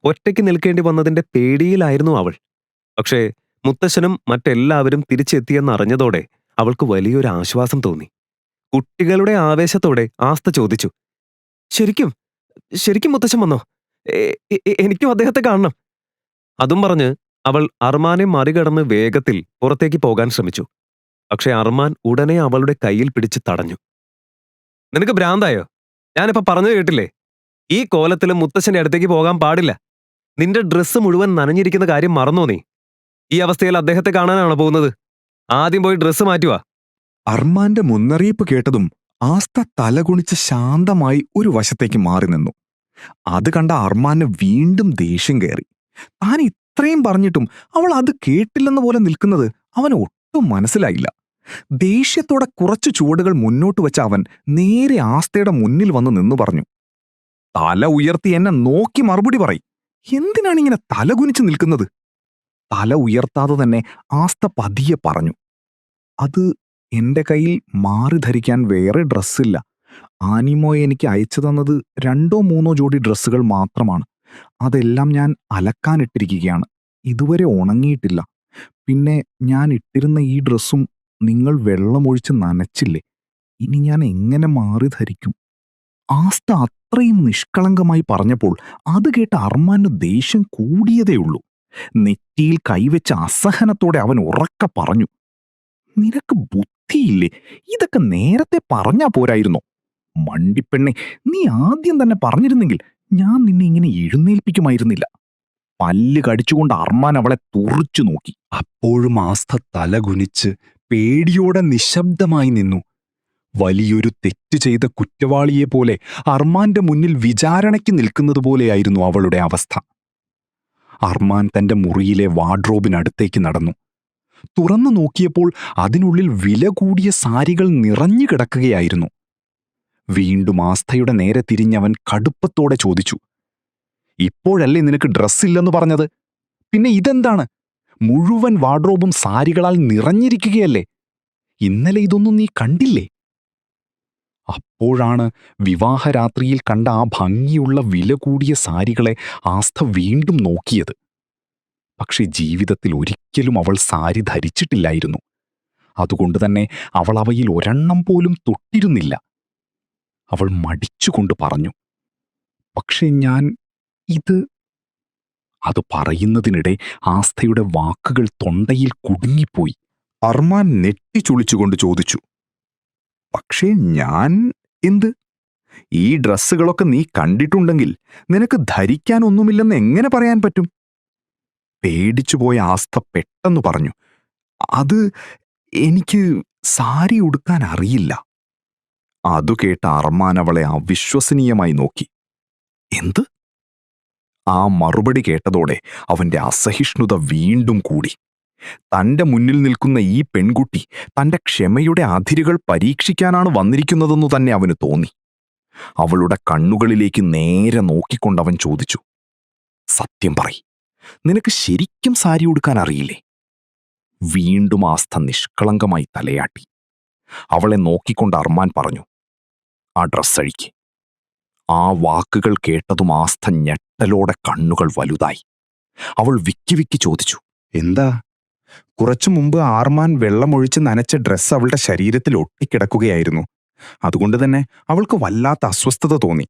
ഒറ്റയ്ക്ക് നിൽക്കേണ്ടി വന്നതിന്റെ പേടിയിലായിരുന്നു അവൾ. പക്ഷേ മുത്തശ്ശനും മറ്റെല്ലാവരും തിരിച്ചെത്തിയെന്നറിഞ്ഞതോടെ അവൾക്ക് വലിയൊരു ആശ്വാസം തോന്നി. കുട്ടികളുടെ ആവേശത്തോടെ ആസ്ത ചോദിച്ചു, ശരിക്കും ശരിക്കും മുത്തശ്ശൻ വന്നോ? എനിക്കും അദ്ദേഹത്തെ കാണണം. അതും പറഞ്ഞ് അവൾ അർമാനെ മറികടന്ന് വേഗത്തിൽ പുറത്തേക്ക് പോകാൻ ശ്രമിച്ചു. പക്ഷെ അർമാൻ ഉടനെ അവളുടെ കയ്യിൽ പിടിച്ച് തടഞ്ഞു. നിനക്ക് ഭ്രാന്തായോ? ഞാനിപ്പോ പറഞ്ഞു കേട്ടില്ലേ, ഈ കോലത്തിലും മുത്തശ്ശന്റെ അടുത്തേക്ക് പോകാൻ പാടില്ല. നിന്റെ ഡ്രസ്സ് മുഴുവൻ നനഞ്ഞിരിക്കുന്ന കാര്യം മറന്നോ നീ? ഈ അവസ്ഥയിൽ അദ്ദേഹത്തെ കാണാനാണോ പോകുന്നത്? ആദ്യം പോയി ഡ്രസ്സ് മാറ്റുവാ. അർമാന്റെ മുന്നറിയിപ്പ് കേട്ടതും ആസ്ത തലകുണിച്ച് ശാന്തമായി ഒരു വശത്തേക്ക് മാറി നിന്നു. അത് കണ്ട അർമാന് വീണ്ടും ദേഷ്യം കയറി. താൻ ഇത്രയും പറഞ്ഞിട്ടും അവൾ അത് കേട്ടില്ലെന്ന പോലെ നിൽക്കുന്നത് അവന് ഒട്ടും മനസ്സിലായില്ല. ദേഷ്യത്തോടെ കുറച്ചു ചുവടുകൾ മുന്നോട്ട് വെച്ച അവൻ നേരെ ആസ്തയുടെ മുന്നിൽ വന്ന് നിന്നു പറഞ്ഞു, തല ഉയർത്തി എന്നെ നോക്കി മറുപടി പറയ്. എന്തിനാണിങ്ങനെ തലകുനിച്ച് നിൽക്കുന്നത്? തല ഉയർത്താതെ തന്നെ ആസ്ത പതിയെ പറഞ്ഞു, അത് എന്റെ കയ്യിൽ മാറി ധരിക്കാൻ വേറെ ഡ്രസ്സില്ല. ആനിമോയെ എനിക്ക് അയച്ചു തന്നത് 2-3 ജോഡി ഡ്രസ്സുകൾ മാത്രമാണ്. അതെല്ലാം ഞാൻ അലക്കാനിട്ടിരിക്കുകയാണ്. ഇതുവരെ ഉണങ്ങിയിട്ടില്ല. പിന്നെ ഞാൻ ഇട്ടിരുന്ന ഈ ഡ്രസ്സും നിങ്ങൾ വെള്ളമൊഴിച്ച് നനച്ചില്ലേ. ഇനി ഞാൻ എങ്ങനെ മാറി ധരിക്കും? ആസ്ത അത്രയും നിഷ്കളങ്കമായി പറഞ്ഞപ്പോൾ അത് കേട്ട് അർമാന് ദേഷ്യം കൂടിയതേയുള്ളൂ. നെറ്റിയിൽ കൈവച്ച അസഹനത്തോടെ അവൻ ഉറക്കെ പറഞ്ഞു, നിനക്ക് ബുദ്ധിയില്ലേ? ഇതൊക്കെ നേരത്തെ പറഞ്ഞാ പോരായിരുന്നോ? മണ്ടിപ്പെണ്ണെ, നീ ആദ്യം തന്നെ പറഞ്ഞിരുന്നെങ്കിൽ ഞാൻ നിന്നെ ഇങ്ങനെ എഴുന്നേൽപ്പിക്കുമായിരുന്നില്ല. പല്ല് കടിച്ചുകൊണ്ട് അർമാൻ അവളെ തുറിച്ചു നോക്കി. അപ്പോഴും ആസ്ത തലകുനിച്ച് പേടിയോടെ നിശബ്ദമായി നിന്നു. വലിയൊരു തെറ്റ് ചെയ്ത കുറ്റവാളിയെപ്പോലെ അർമാന്റെ മുന്നിൽ വിചാരണയ്ക്ക് നിൽക്കുന്നത് പോലെയായിരുന്നു അവളുടെ അവസ്ഥ. അർമാൻ തന്റെ മുറിയിലെ വാർഡ്രോബിനടുത്തേക്ക് നടന്നു. തുറന്നു നോക്കിയപ്പോൾ അതിനുള്ളിൽ വില കൂടിയ സാരികൾ നിറഞ്ഞു കിടക്കുകയായിരുന്നു. വീണ്ടും ആസ്ഥയുടെ നേരെ തിരിഞ്ഞവൻ കടുപ്പത്തോടെ ചോദിച്ചു, ഇപ്പോഴല്ലേ നിനക്ക് ഡ്രസ്സില്ലെന്ന് പറഞ്ഞത്? പിന്നെ ഇതെന്താണ്? മുഴുവൻ വാർഡ്രോബും സാരികളാൽ നിറഞ്ഞിരിക്കുകയല്ലേ? ഇന്നലെ ഇതൊന്നും നീ കണ്ടില്ലേ? അപ്പോഴാണ് വിവാഹരാത്രിയിൽ കണ്ട ആ ഭംഗിയുള്ള വില കൂടിയ സാരികളെ ആസ്ഥ വീണ്ടും നോക്കിയത്. പക്ഷെ ജീവിതത്തിൽ ഒരിക്കലും അവൾ സാരി ധരിച്ചിട്ടില്ലായിരുന്നു. അതുകൊണ്ട് തന്നെ അവൾ അവയിൽ ഒരെണ്ണം പോലും തൊട്ടിരുന്നില്ല. അവൾ മടിച്ചുകൊണ്ട് പറഞ്ഞു, പക്ഷെ ഞാൻ ഇത്... അത് പറയുന്നതിനിടെ ആസ്ഥയുടെ വാക്കുകൾ തൊണ്ടയിൽ കുടുങ്ങിപ്പോയി. അർമാൻ നെട്ടിച്ചുളിച്ചുകൊണ്ട് ചോദിച്ചു, പക്ഷേ ഞാൻ എന്ത്? ഈ ഡ്രസ്സുകളൊക്കെ നീ കണ്ടിട്ടുണ്ടെങ്കിൽ നിനക്ക് ധരിക്കാനൊന്നുമില്ലെന്ന് എങ്ങനെ പറയാൻ പറ്റും? പേടിച്ചുപോയ ആസ്ഥ പെട്ടെന്ന് പറഞ്ഞു, അത് എനിക്ക് സാരി ഉടുക്കാൻ അറിയില്ല. അതു കേട്ട അർമാൻ അവളെ അവിശ്വസനീയമായി നോക്കി. എന്ത്? ആ മറുപടി കേട്ടതോടെ അവന്റെ അസഹിഷ്ണുത വീണ്ടും കൂടി. തന്റെ മുന്നിൽ നിൽക്കുന്ന ഈ പെൺകുട്ടി തന്റെ ക്ഷമയുടെ അതിരുകൾ പരീക്ഷിക്കാനാണ് വന്നിരിക്കുന്നതെന്നു തന്നെ അവന് തോന്നി. അവളുടെ കണ്ണുകളിലേക്ക് നേരെ നോക്കിക്കൊണ്ടവൻ ചോദിച്ചു, സത്യം പറയ്, നിനക്ക് ശരിക്കും സാരി ഉടുക്കാൻ അറിയില്ലേ? വീണ്ടും ആസ്ഥ നിഷ്കളങ്കമായി തലയാട്ടി. അവളെ നോക്കിക്കൊണ്ട് അർമാൻ പറഞ്ഞു, ആ ഡ്രസ്സ് അഴിക്ക്. ആ വാക്കുകൾ കേട്ടതും ആസ്ഥ ഞെട്ടലോടെ കണ്ണുകൾ വലുതായി. അവൾ വിക്കി വിക്കി ചോദിച്ചു, എന്താ? കുറച്ചു മുമ്പ് ആർമാൻ വെള്ളമൊഴിച്ച് നനച്ച ഡ്രസ്സ് അവളുടെ ശരീരത്തിൽ ഒട്ടിക്കിടക്കുകയായിരുന്നു. അതുകൊണ്ട് തന്നെ അവൾക്ക് വല്ലാത്ത അസ്വസ്ഥത തോന്നി.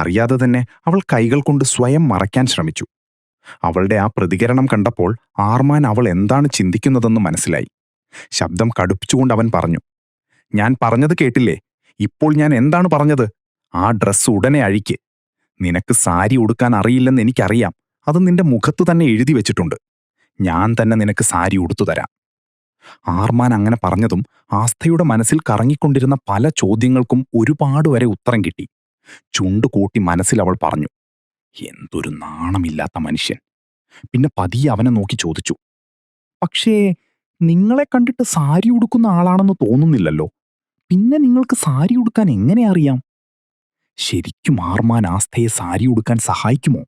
അറിയാതെ തന്നെ അവൾ കൈകൾ കൊണ്ട് സ്വയം മറയ്ക്കാൻ ശ്രമിച്ചു. അവളുടെ ആ പ്രതികരണം കണ്ടപ്പോൾ ആർമാൻ അവൾ എന്താണ് ചിന്തിക്കുന്നതെന്ന് മനസ്സിലായി. ശബ്ദം കടുപ്പിച്ചുകൊണ്ട് അവൻ പറഞ്ഞു, ഞാൻ പറഞ്ഞത് കേട്ടില്ലേ? ഇപ്പോൾ ഞാൻ എന്താണ് പറഞ്ഞത്? ആ ഡ്രസ്സ് ഉടനെ അഴിക്ക്. നിനക്ക് സാരി ഉടുക്കാൻ അറിയില്ലെന്ന് എനിക്കറിയാം. അത് നിന്റെ മുഖത്തു തന്നെ എഴുതി വെച്ചിട്ടുണ്ട്. ഞാൻ തന്നെ നിനക്ക് സാരി ഉടുത്തു തരാം. ആർമാൻ അങ്ങനെ പറഞ്ഞതും ആസ്ഥയുടെ മനസ്സിൽ കറങ്ങിക്കൊണ്ടിരുന്ന പല ചോദ്യങ്ങൾക്കും ഒരുപാട് വരെ ഉത്തരം കിട്ടി. ചുണ്ടുകൂട്ടി മനസ്സിൽ അവൾ പറഞ്ഞു, എന്തൊരു നാണമില്ലാത്ത മനുഷ്യൻ. പിന്നെ പതിയെ അവനെ നോക്കി ചോദിച്ചു, പക്ഷേ നിങ്ങളെ കണ്ടിട്ട് സാരി ഉടുക്കുന്ന ആളാണെന്ന് തോന്നുന്നില്ലല്ലോ. പിന്നെ നിങ്ങൾക്ക് സാരി ഉടുക്കാൻ എങ്ങനെ അറിയാം? ശരിക്കും ആർമാൻ ആസ്ഥയെ സാരി ഉടുക്കാൻ സഹായിക്കുമോ?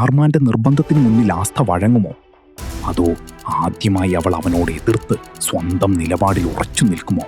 ആർമാന്റെ നിർബന്ധത്തിന് മുന്നിൽ ആസ്ഥ വഴങ്ങുമോ? അതോ ആദ്യമായി അവൾ അവനോട് എതിർത്ത് സ്വന്തം നിലപാടിൽ ഉറച്ചു നിൽക്കുമോ?